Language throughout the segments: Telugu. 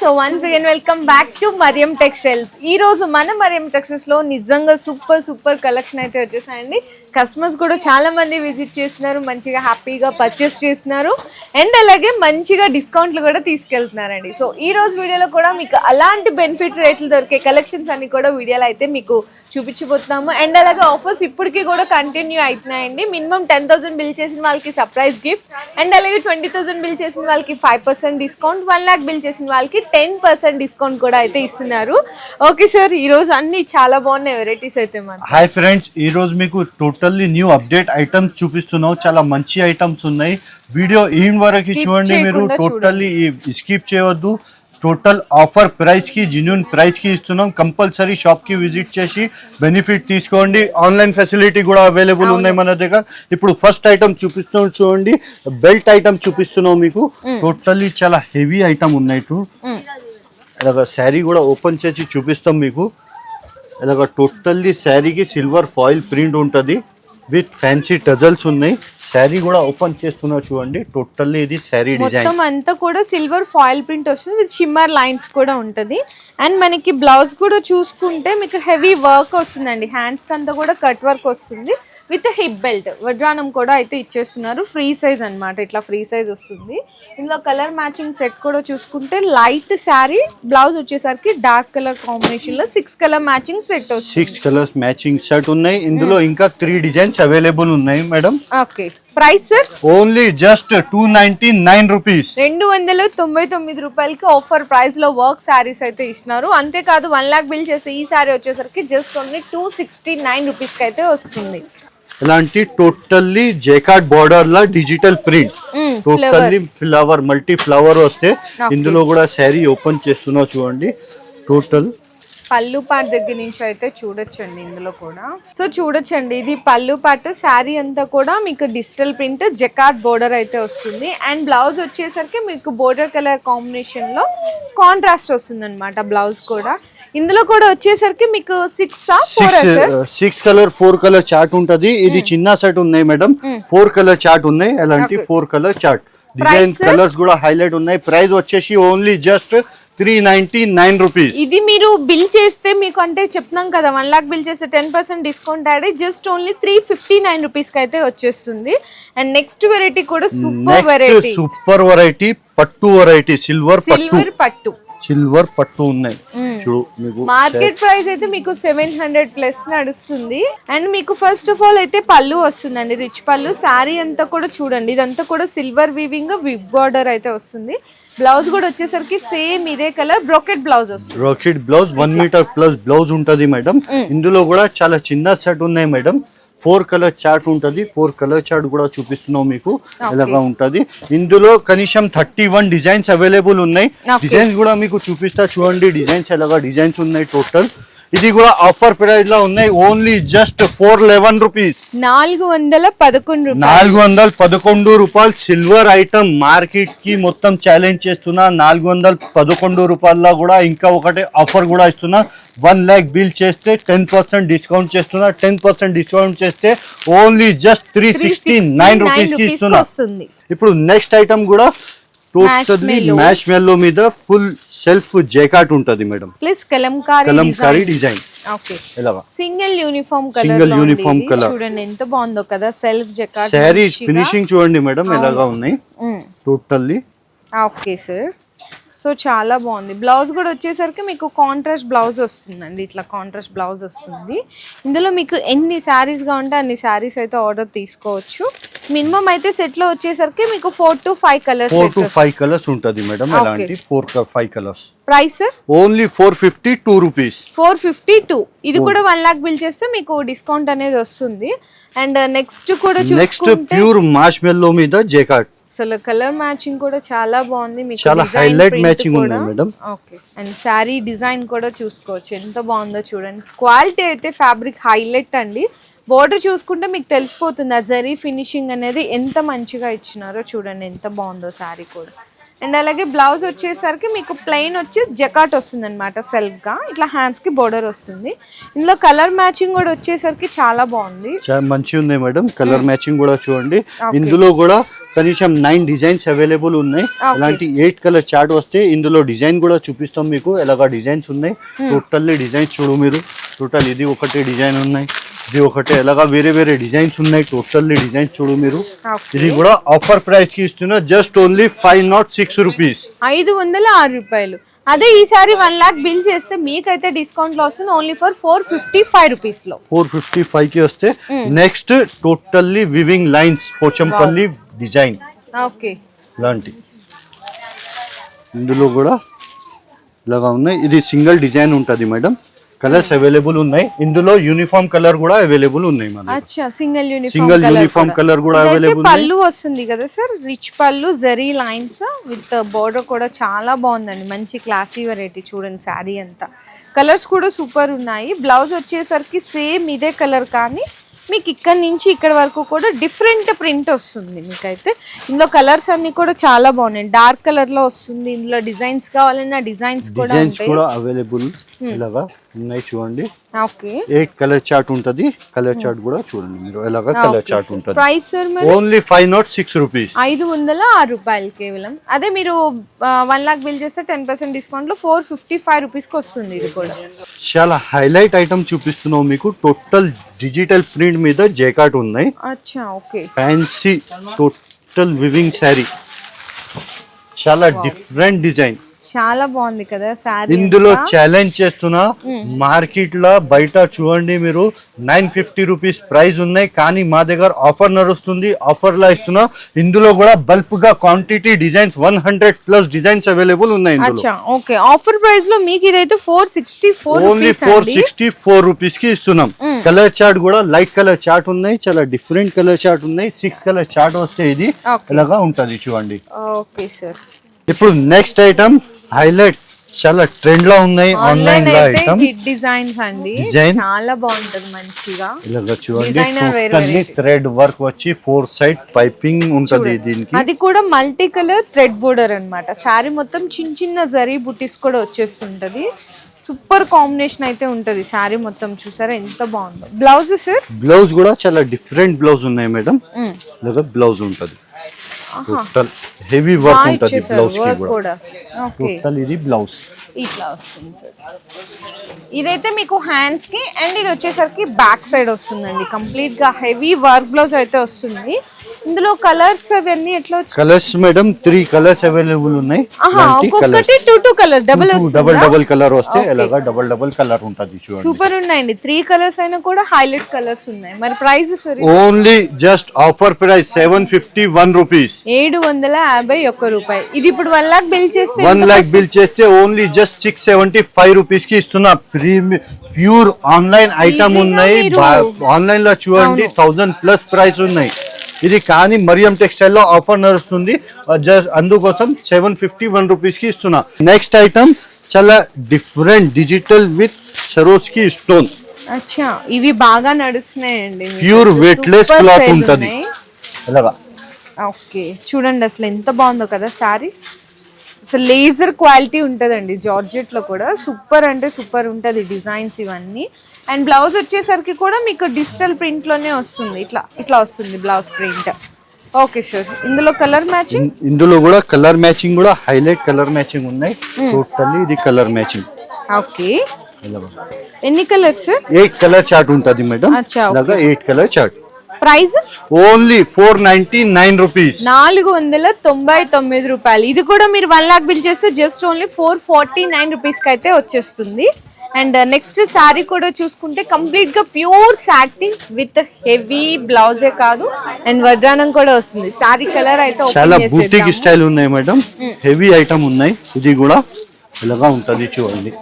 So once again welcome back to Mariyam textiles. ఈ రోజు మన మరియం టెక్స్టైల్స్ లో నిజంగా సూపర్ కలెక్షన్ అయితే వచ్చేసాయండి. కస్టమర్స్ కూడా చాలా మంది విజిట్ చేస్తున్నారు, మంచిగా హ్యాపీగా పర్చేస్ చేస్తున్నారు అండ్ అలాగే మంచిగా డిస్కౌంట్లు కూడా తీసుకెళ్తున్నారండి. సో ఈ రోజు వీడియోలో కూడా మీకు అలాంటి బెనిఫిట్ రేట్లు దొరికే కలెక్షన్స్ అన్ని కూడా వీడియోలో అయితే మీకు చూపించబోతున్నాము. అండ్ అలాగే ఆఫర్స్ ఇప్పటికీ కూడా కంటిన్యూ అవుతున్నాయండి. మినిమం 10,000 బిల్ చేసిన వాళ్ళకి సర్ప్రైజ్ గిఫ్ట్ అండ్ అలాగే 20,000 బిల్ చేసిన వాళ్ళకి 5% డిస్కౌంట్, 1 lakh బిల్ చేసిన వాళ్ళకి 10% డిస్కౌంట్ కూడా అయితే ఇస్తున్నారు. ఓకే సార్, ఈ రోజు అన్ని చాలా బాగున్నాయి వెరైటీస్ అయితే మన. హాయ్ ఫ్రెండ్స్, ఈ రోజు మీకు టోటల్లీ న్యూ అప్డేట్ ఐటమ్స్ చూపిస్తున్నాం. చాలా మంచి ఐటమ్స్ ఉన్నాయి. వీడియో ఈవెన్ వరకు చూడండి, మీరు టోటల్లీ స్కిప్ చేయవద్దు. టోటల్ ఆఫర్ ప్రైస్ కి జెన్యూన్ ప్రైస్ కి ఇస్తున్నాం. కంపల్సరీ షాప్ కి విజిట్ చేసి బెనిఫిట్ తీసుకోండి. ఆన్లైన్ ఫెసిలిటీ కూడా అవైలబుల్ ఉన్నాయి మన దగ్గర. ఇప్పుడు ఫస్ట్ ఐటమ్ చూపిస్తున్నాం చూడండి, బెల్ట్ ఐటమ్ చూపిస్తున్నాం మీకు. టోటల్లీ చాలా హెవీ ఐటమ్ ఉన్నాయి. ఇలాగ శారీ కూడా ఓపెన్ చేసి చూపిస్తాం మీకు. ఇలాగ టోటల్లీ శారీకి సిల్వర్ ఫాయిల్ ప్రింట్ ఉంటుంది విత్ ఫ్యాన్సీ టజల్స్ ఉన్నాయి. శారీ కూడా ఓపెన్ చేస్తున్నా చూడండి. టోటల్లీ ఇది శారీ డిజైన్ మొత్తం అంతా కూడా సిల్వర్ ఫాయిల్ ప్రింట్ వస్తుంది విత్ షిమ్మర్ లైన్స్ కూడా ఉంటది. అండ్ మనకి బ్లౌజ్ కూడా చూసుకుంటే మీకు హెవీ వర్క్ వస్తుందండి. హ్యాండ్స్ కి అంతా కూడా కట్ వర్క్ వస్తుంది విత్ హిప్ బెల్ట్. వడ్రానం కూడా అయితే ఇచ్చేస్తున్నారు. ఫ్రీ సైజ్ అన్నమాట, ఇట్లా ఫ్రీ సైజ్ వస్తుంది. ఇందులో కలర్ మ్యాచింగ్ సెట్ కూడా చూసుకుంటే లైట్ శారీ, బ్లౌజ్ వచ్చేసరికి డార్క్ కలర్ కాంబినేషన్ లో 6 కలర్ మ్యాచింగ్ సెట్ వస్తుంది. 6 కలర్స్ మ్యాచింగ్ సెట్ ఉన్నాయి. ఇందులో ఇంకా 3 డిజైన్స్ అవైలబుల్ ఉన్నాయి madam. Okay, price sir only just 299 rupees. 299 రూపాయలకి ఆఫర్ ప్రైస్ లో వర్క్ శారీస్ అయితే ఇస్తున్నారు. అంతేకాదు 1 lakh బిల్ చేస్తే ఈ శారీ వచ్చేసరికి జస్ట్ ఓన్లీ 269 రూపీస్ కి అయితే వస్తుంది. ఇలాంటి టోటల్లీ జేకార్డ్ బార్డర్ లా digital print, totally flower multi flower వస్తే ఇందులో కూడా శారీ ఓపెన్ చేస్తున్నా చూడండి. టోటల్ పళ్ళు పార్ట్ దగ్గర నుంచి అయితే చూడొచ్చండి. ఇందులో కూడా సో చూడొచ్చండి, ఇది పళ్ళు పార్ట్. శారీ అంతా కూడా మీకు డిజిటల్ ప్రింట్ జకార్డ్ బోర్డర్ అయితే వస్తుంది. అండ్ బ్లౌజ్ వచ్చేసరికి మీకు బోర్డర్ కలర్ కాంబినేషన్ లో కాంట్రాస్ట్ వస్తుంది అనమాట బ్లౌజ్ కూడా. ఇందులో కూడా వచ్చేసరికి మీకు 6 కలర్ 4 కలర్ చార్ట్ ఉంటది. ఇది చిన్న సెట్ ఉన్నాయి మేడం. 4 కలర్ చార్ట్ ఉన్నాయి. అలాంటి 4 కలర్ చార్ట్ డిజైన్ కలర్స్ కూడా హైలైట్ ఉన్నాయి. ప్రైస్ వచ్చేసి ఓన్లీ జస్ట్ 399 రూపీస్. ఇది మీరు బిల్ చేస్తే మీకు అంటే చెప్తున్నాం కదా 1 lakh బిల్ చేస్తే 10% డిస్కౌంట్ యాడ్ అయ్యి జస్ట్ ఓన్లీ 359 రూపీస్ కి అయితే వచ్చేస్తుంది. అండ్ నెక్స్ట్ వెరైటీ కూడా సూపర్ వెరైటీ పట్టు వెరైటీ, సిల్వర్ పట్టు సిల్వర్ పట్టు ఉన్నాయి. చూడు, మీకు మార్కెట్ ప్రైస్ అయితే మీకు 700 ప్లస్ నడుస్తుంది. అండ్ మీకు ఫస్ట్ ఆఫ్ ఆల్ అయితే పళ్ళు వస్తుందండి, రిచ్ పళ్ళు. శారీ అంతా కూడా చూడండి, ఇదంతా కూడా సిల్వర్ వీవింగ్ విగ్ బార్డర్ అయితే వస్తుంది. బ్లౌజ్ కూడా వచ్చేసరికి సేమ్ ఇదే కలర్ బ్రోకెట్ బ్లౌజ్ వస్తుంది. Brocade blouse 1 metre plus blouse ఉంటది మేడం. ఇందులో కూడా చాలా చిన్న సెట్ ఉన్నాయి మేడం. 4 కలర్ చార్ట్ ఉంటది. 4 కలర్ చార్ట్ కూడా చూపిస్తున్నాం మీకు. ఎలాగా ఉంటది. ఇందులో కనీసం 31 డిజైన్స్ అవైలబుల్ ఉన్నాయి. డిజైన్స్ కూడా మీకు చూపిస్తా చూడండి. డిజైన్స్ ఎలాగా డిజైన్స్ ఉన్నాయి టోటల్. ఇది కూడా ఆఫర్ ప్రైస్ లో ఉన్నాయి. Only just 411 rupees. 411 రూపాయలు సిల్వర్ ఐటమ్. మార్కెట్ కి మొత్తం ఛాలెంజ్ చేస్తున్నా. 411 రూపాయల్లో కూడా ఇంకా ఒకటి ఆఫర్ కూడా ఇస్తున్నా. 1 lakh బిల్ చేస్తే 10% డిస్కౌంట్ చేస్తున్నా. 10% డిస్కౌంట్ చేస్తే ఓన్లీ జస్ట్ 369 రూపీస్ కి ఇస్తున్నా. ఇప్పుడు నెక్స్ట్ ఐటమ్ కూడా టోటల్లీ మ్యాష్ మెల్లో మీద ఫుల్ సెల్ఫ్ జేకాట్ ఉంటది madam. Plus Kalamkari design. Single uniform colour చూడండి ఎంత బాగుందో కదా. సెల్ఫ్ జేకాట్ శారీ ఫినిషింగ్ చూడండి మేడం ఎలాగా ఉన్నాయి టోటల్లీ. ఓకే సార్, సో చాలా బాగుంది. బ్లౌజ్ కూడా వచ్చేసరికి మీకు కాంట్రాస్ట్ బ్లౌజ్ వస్తుందండి. ఇట్లా కాంట్రాస్ట్ బ్లౌజ్ వస్తుంది. ఇందులో మీకు ఎన్ని శారీస్ గా ఉంటే అన్ని శారీస్ అయితే ఆర్డర్ తీసుకోవచ్చు. మినిమం అయితే సెట్ లో వచ్చేసరికి మీకు 4 to 5 కలర్స్ 4 to 5 కలర్స్ ఉంటది మేడం. అలాంటి 4 to 5 colours. Price only 452 rupees. 452. ఇది కూడా 1 lakh బిల్ చేస్తే మీకు డిస్కౌంట్ అనేది వస్తుంది. అండ్ నెక్స్ట్ కూడా నెక్స్ట్ ప్యూర్ మాష్ మెల్లో మీద జేకాట్. అసలు కలర్ మ్యాచింగ్ కూడా చాలా బాగుంది. మీకు చాలా హైలైట్ మ్యాచింగ్ ఉంది madam. Okay, and sari design కూడా చూసుకోవచ్చు ఎంత బాగుందో చూడండి. క్వాలిటీ అయితే ఫ్యాబ్రిక్ హైలైట్ అండి. బోర్డర్ చూసుకుంటే మీకు తెలిసిపోతుంది ఆ జరీ ఫినిషింగ్ అనేది ఎంత మంచిగా ఇచ్చినారో చూడండి ఎంత బాగుందో శారీ కూడా. అండ్ అలాగే బ్లౌజ్ వచ్చేసరికి మీకు ప్లెయిన్ వచ్చి జకాట్ వస్తుంది అనమాట, సెల్ఫ్ గా ఇట్లా హ్యాండ్స్ కి బోర్డర్ వస్తుంది. ఇందులో కలర్ మ్యాచింగ్ కూడా వచ్చేసరికి చాలా బాగుంది, చాలా మంచిగా ఉంది మేడం. కలర్ మ్యాచింగ్ కూడా చూడండి. ఇందులో కూడా కనీసం 9 డిజైన్స్ అవైలబుల్ ఉన్నాయి. ఇలాంటి 8 కలర్ చార్ట్ వస్తే ఇందులో డిజైన్ కూడా చూపిస్తాం మీకు, ఎలాగా డిజైన్స్ ఉన్నాయి. టోటల్లీ డిజైన్స్ చూడు మీరు, టోటల్ ఇది ఒకటే డిజైన్ ఉన్నాయి, ఇది ఒకటే, ఎలాగా వేరే వేరే డిజైన్స్ ఉన్నాయి. టోటల్లీ డిజైన్స్ చూడు మీరు. ఇది కూడా ఆఫర్ ప్రైస్ కి ఇస్తున్నా, జస్ట్ ఓన్లీ 506 రూపీస్, 506 రూపాయలు. అదే ఈసారి 1 lakh బిల్ చేస్తే మీకైతే డిస్కౌంట్ లో వస్తుంది ఓన్లీ ఫర్ 455 రూపీస్ లో. 455 కి వస్తే next totally weaving lines Pochampally design. Okay, ఇలాంటి ఇందులో కూడా ఇలాగా ఉన్నాయి. ఇది సింగిల్ డిజైన్ ఉంటది మేడం. కలర్స్ అవైలబుల్ ఉన్నాయి. ఇందులో యూనిఫామ్ కలర్ కూడా అవైలబుల్ ఉన్నాయి మన. అచ్చా, సింగిల్ యూనిఫామ్ కలర్ కూడా అవైలబుల్. పళ్ళు వస్తుంది కదా సార్, రిచ్ పళ్ళు, జరీ లైన్స్ విత్ బోర్డర్ కూడా చాలా బాగుందండి. మంచి క్లాసీ వెరైటీ చూడండి. శారీ అంతా కలర్స్ కూడా సూపర్ ఉన్నాయి. బ్లౌజ్ వచ్చేసరికి సేమ్ ఇదే కలర్, కానీ మీకు ఇక్కడ నుంచి ఇక్కడ వరకు కూడా డిఫరెంట్ ప్రింట్ వస్తుంది మీకైతే. ఇందులో కలర్స్ అన్ని కూడా చాలా బాగున్నాయి. డార్క్ కలర్ లో వస్తుంది. ఇందులో డిజైన్స్ కావాలన్నా డిజైన్స్ కూడా అవైలబుల్ ఇలాగా ఉన్నాయి చూడండి. ఓకే, 8 కలర్ చార్ట్ ఉంటది. కలర్ చార్ట్ కూడా చూడండి మీరు, ఎలాగా కలర్ చార్ట్ ఉంటది. ప్రైస్ ఓన్లీ 506 రూపీస్, 506 రూపాయలు కేవలం. అదే మీరు 1 lakh బిల్ చేస్తే 10% డిస్కౌంట్ లో 455 రూపీస్ కి వస్తుంది. ఇది కూడా చాలా హైలైట్ ఐటమ్ చూపిస్తున్నాం మీకు. టోటల్ డిజిటల్ ప్రింట్ మీద జైకాట్ ఉన్నాయి. అచ్చా, okay, fancy total weaving sari, చాలా డిఫరెంట్ డిజైన్, చాలా బాగుంది కదా సారీ. ఇందులో ఛాలెంజ్ చేస్తున్నా, మార్కెట్ లో బయట చూడండి మీరు 950 రూపీస్ ప్రైస్ ఉన్నాయి, కానీ మా దగ్గర ఆఫర్ నడుస్తుంది. ఆఫర్ లా ఇస్తున్నా. ఇందులో కూడా బల్క్ గా క్వాంటిటీ డిజైన్స్ 100+ డిజైన్స్ అవైలబుల్ ఉన్నాయి. ఓకే, ఆఫర్ ప్రైస్ లో మీకు ఇదైతే 464 ఓన్లీ 464 రూపీస్ కి ఇస్తున్నాం. కలర్ చార్ట్ కూడా లైట్ కలర్ చార్ట్ ఉన్నాయి, చాలా డిఫరెంట్ కలర్ చార్ట్ ఉన్నాయి. 6 కలర్ చార్ట్ వస్తే ఇది ఇలాగా ఉంటది చూడండి. ఓకే సార్, ఇప్పుడు నెక్స్ట్ ఐటమ్ హైలైట్, చాలా ట్రెండ్ లో ఉన్నాయి ఆన్లైన్ లో ఐటమ్. డిజైన్స్ అండి, చాలా బాగుంటది మంచిగా. ఇలాగా చూడండి, థ్రెడ్ వర్క్ వచ్చి 4 సైడ్ పైపింగ్ ఉంటది దీనికి. అది కూడా మల్టీ కలర్ థ్రెడ్ బోర్డర్ అన్నమాట. సారీ మొత్తం చిన్న చిన్న జరీ బుటీస్ కూడా వచ్చేస్తుంటది. సూపర్ కాంబినేషన్ అయితే ఉంటది. సారీ మొత్తం చూసారా ఎంత బాగుందో. బ్లౌజ్ సార్, బ్లౌజ్ కూడా చాలా డిఫరెంట్ బ్లౌజ్ ఉన్నాయి మేడం. ఇలాగా బ్లౌజ్ ఉంటది, టోటల్ హెవీ వర్క్ ఉంటది బ్లౌజ్ కి కూడా. టోటల్ ఇది బ్లౌజ్ ఇట్లా వస్తుంది సార్. ఇదైతే మీకు హ్యాండ్స్ కి, అండ్ ఇది వచ్చేసరికి బ్యాక్ సైడ్ వస్తుందండి. కంప్లీట్ గా హెవీ వర్క్ బ్లౌజ్ అయితే వస్తుంది. ఇందులో కలర్స్ అవన్నీ ఎట్లా వచ్చాయి? కలర్స్ మేడం 3 కలర్స్ అవైలబుల్ ఉన్నాయి. ఒక్కొక్కటి 2 కలర్ డబుల్ కలర్ వస్తే ఇలాగా డబుల్ కలర్ ఉంటది చూడండి. సూపర్ ఉన్నాయండి. 3 కలర్స్ అయినా కూడా హైలైట్ కలర్స్ ఉన్నాయి. మరి price sir? Only just offer price 751 rupees, 751 రూపాయి. ఇది ఇప్పుడు 1 lakh బిల్ చేస్తే 1 lakh బిల్ చేస్తే ఓన్లీ జస్ట్ 675 రూపీస్ కి ఇస్తున్నా. ప్యూర్ ఆన్లైన్ ఐటమ్ ఉన్నాయి. ఆన్లైన్ లో చూడండి 1000+ ప్రైస్ ఉన్నాయి. ఇది కానీ మరియం టెక్స్టైల్ లో ఆఫర్ నడుస్తుంది, జస్ట్ అందుకోసం 751 రూపీస్ కి ఇస్తున్నా. నెక్స్ట్ ఐటమ్ చాలా డిఫరెంట్, డిజిటల్ విత్ సరోస్కి స్టోన్. అచ్చా, ఇవి బాగా నడుస్తున్నాయండి. ప్యూర్ వెయిట్లెస్ క్లాత్ ఉంటది. ఓకే, చూడండి అసలు ఎంత బాగుందో కదా సారీ. అసలు లేజర్ క్వాలిటీ ఉంటదండి. జార్జెట్ లో కూడా సూపర్ అంటే సూపర్ ఉంటది డిజైన్స్ ఇవన్నీ. అండ్ బ్లౌజ్ వచ్చేసరికి కూడా మీకు డిజిటల్ ప్రింట్ లోనే వస్తుంది. ఇట్లా వస్తుంది బ్లౌజ్ ప్రింట్. ఓకే సార్, ఇందులో కలర్ మ్యాచింగ్, ఇందులో కూడా కలర్ మ్యాచింగ్ కూడా హైలైట్ కలర్ మ్యాచింగ్ ఉన్నాయి. టోటల్లీ ఇది కలర్ మ్యాచింగ్. ఓకే, ఎన్ని కలర్స్? 8 కలర్ చార్ట్ ఉంటది మేడం. అలాగా 8 colour chart. Price only 499 rupees, 499 రూపాయలు. ఇది కూడా మీరు 1 lakh బిల్ చేస్తే జస్ట్ ఓన్లీ 449 రూపీస్ కి అయితే వచ్చేస్తుంది. అండ్ నెక్స్ట్ శారీ కూడా చూసుకుంటే కంప్లీట్ గా ప్యూర్ సాటిన్ విత్ హెవీ బ్లౌజే కాదు, అండ్ వడ్రానం కూడా వస్తుంది. శారీ కలర్ అయితే చాలా బూటిక్ స్టైల్ ఉన్నాయి మేడం. హెవీ ఐటమ్ ఉన్నాయి. ఇది కూడా ఇలాగా ఉంటది చూడండి.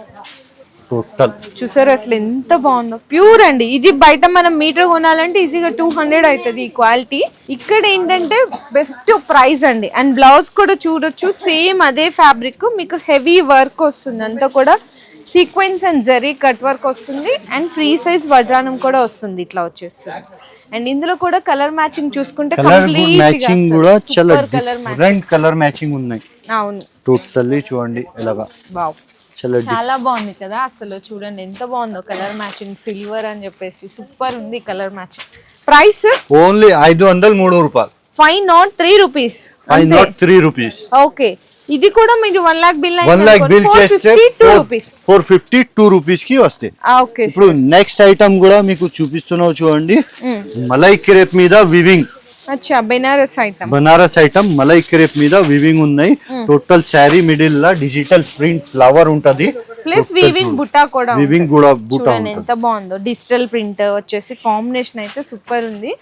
టోటల్ చూసారు అసలు ఎంత బాగుందో. ప్యూర్ అండి. ఇది బయట మనం మీటర్ కొనాలంటే ఈజీగా 200 అవుతుంది ఈ క్వాలిటీ. ఇక్కడ ఏంటంటే బెస్ట్ ప్రైస్ అండి. అండ్ బ్లౌజ్ కూడా చూడొచ్చు, సేమ్ అదే ఫ్యాబ్రిక్ మీకు హెవీ వర్క్ వస్తుంది. అంతా కూడా sequence and zari cut work వస్తుంది అండ్ ఫ్రీ సైజ్ వడ్రానం కూడా వస్తుంది ఇట్లా వచ్చేస్తుంది. అండ్ ఇందులో కూడా కలర్ మ్యాచింగ్ చూసుకుంటే కలర్ మ్యాచింగ్ కూడా చాలా కలర్ డిఫరెంట్ కలర్ మ్యాచింగ్ ఉన్నాయి. అవును టోటల్లీ చూడండి ఎలాగా వావ్ చాలా చాలా బాగుంది కదా. అసలు చూడండి ఎంత బాగుందో కలర్ మ్యాచింగ్, సిల్వర్ అని చెప్పేసి సూపర్ ఉంది కలర్ మ్యాచింగ్. ప్రైస్ ఓన్లీ 503 రూపాయలు, 503 రూపీస్. 503 రూపీస్. ఓకే, ఇది కూడా మీరు 1 lakh బిల్ 1 lakh బిల్ చేస్తే 452 రూపీస్ కి వస్తాయి. ఓకే, ఇప్పుడు నెక్స్ట్ ఐటమ్ కూడా మీకు చూపిస్తున్నావు చూడండి. మలై క్రేప్ మీద వివింగ్. అచ్చా, బనారస్ ఐటమ్ మలై క్రేప్ మీద వివింగ్ ఉన్నాయి. టోటల్ శారీ మిడిల్ లా డిజిటల్ ప్రింట్ ఫ్లవర్ ఉంటది, ప్లస్ వివింగ్ బుట్ట కూడా వివింగ్ కూడా బుట్ట ఉంటుంది. ఎంత బాగుందో డిజిటల్ ప్రింట్ వచ్చేసి కాంబినేషన్ అయితే సూపర్ ఉంది.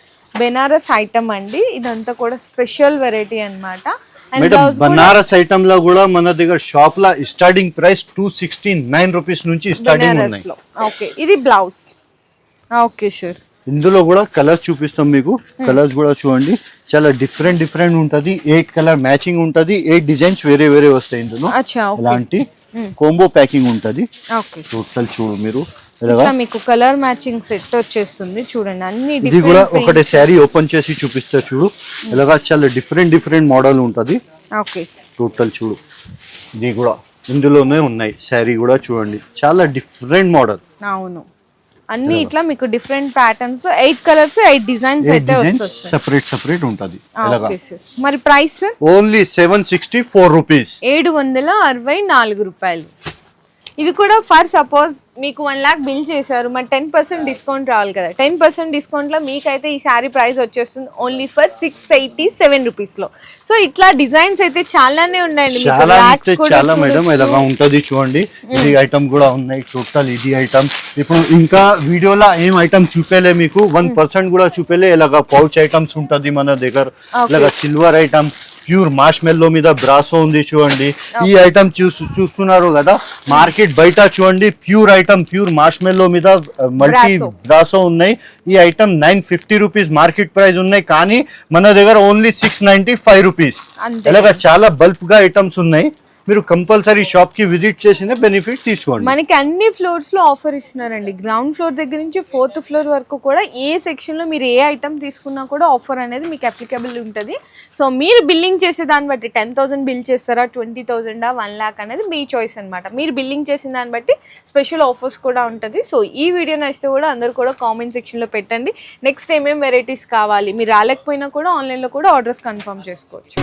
బెనారస్ ఐటమ్ అండి, ఇదంతా కూడా స్పెషల్ వెరైటీ అన్నమాట. మేడం బనారస్ ఐటమ్ లో కూడా మన దగ్గర షాప్ లా స్టార్టింగ్ ప్రైస్ 269 రూపీస్ నుంచి స్టార్టింగ్ ఉన్నాయి. ఓకే, ఇది బ్లౌజ్. Okay sure. ఇందులో కూడా కలర్స్ చూపిస్తాం మీకు. కలర్స్ కూడా చూడండి చాలా డిఫరెంట్ ఉంటది. 8 కలర్ మ్యాచింగ్ ఉంటది, 8 డిజైన్స్ వేరే వేరే వస్తాయి ఇందులో. ఇలాంటి కోంబో ప్యాకింగ్ ఉంటది. టోటల్ చూడు మీరు మీకు కలర్ మ్యాచింగ్ సెట్ వచ్చేస్తుంది చూడండి. అన్ని ఇది కూడా ఒకటే శారీ ఓపెన్ చేసి చూపిస్తా చూడు. ఇలాగా చాలా డిఫరెంట్ మోడల్ ఉంటది. ఓకే, టోటల్ చూడు. ఇది కూడా ఇందులోనే ఉన్నాయి. శారీ కూడా చూడండి చాలా డిఫరెంట్ మోడల్. అవును, అన్ని ఇట్లా మీకు డిఫరెంట్ ప్యాటర్న్స్, 8 కలర్స్ 8 డిజైన్స్ అయితే వస్తాయి. సెపరేట్ ఉంటది. మరి ప్రైస్ ఓన్లీ 764 రూపీస్, 764 రూపాయలు. ఇది కూడా ఫర్ సపోజ్ మీకు 1 lakh బిల్ చేశారు, మరి 10% డిస్కౌంట్ రావాలి కదా. 10% డిస్కౌంట్ లో మీకైతే ఈ శారీ ప్రైస్ వచ్చేస్తుంది ఓన్లీ ఫర్ 687 రూపీస్ లో. సో ఇట్లా డిజైన్స్ అయితే చాలానే ఉన్నాయండి. చాలా మేడం ఇలాగా ఉంటది చూడండి. ఇది ఐటమ్ కూడా ఉన్నాయి. టోటల్ ఇది ఐటమ్ ఇప్పుడు ఇంకా వీడియోలో ఏం ఐటమ్ చూపేలే మీకు, 1% కూడా చూపేలే. ఇలాగా పౌచ్ ఐటమ్స్ ఉంటది మన దగ్గర. ఇలాగా సిల్వర్ ఐటమ్ ప్యూర్ మార్ష్ మెల్లో మీద బ్రాసో ఉంది చూడండి. ఈ ఐటమ్ చూస్తున్నారు కదా, మార్కెట్ బయట చూడండి ప్యూర్ ఐటమ్, ప్యూర్ మార్ష్ మెల్లో మీద మల్టీ బ్రాసో ఉన్నాయి. ఈ ఐటమ్ 950 రూపీస్ మార్కెట్ ప్రైస్ ఉన్నాయి, కానీ మన దగ్గర ఓన్లీ 695 రూపీస్. ఇలాగా చాలా బల్క్ గా ఐటమ్స్ ఉన్నాయి. మీరు కంపల్సరీ షాప్ కి విజిట్ చేసిన బెనిఫిట్ తీసుకోండి. మనకి అన్ని ఫ్లోర్స్ లో ఆఫర్ ఇస్తున్నారండి. గ్రౌండ్ ఫ్లోర్ దగ్గర నుంచి 4th ఫ్లోర్ వరకు కూడా ఏ సెక్షన్ లో మీరు ఏ ఐటమ్ తీసుకున్నా కూడా ఆఫర్ అనేది మీకు అప్లికబుల్ ఉంటుంది. సో మీరు బిల్లింగ్ చేసే దాన్ని బట్టి 10,000 బిల్ చేస్తారా, 20,000 1 lakh అనేది మీ చాయిస్ అనమాట. మీరు బిల్లింగ్ చేసిన దాన్ని బట్టి స్పెషల్ ఆఫర్స్ కూడా ఉంటుంది. సో ఈ వీడియో నచ్చితే కూడా అందరూ కూడా కామెంట్ సెక్షన్ లో పెట్టండి. నెక్స్ట్ ఏమేమి వెరైటీస్ కావాలి, మీరు రాలేకపోయినా కూడా ఆన్లైన్ లో కూడా ఆర్డర్స్ కన్ఫర్మ్ చేసుకోవచ్చు.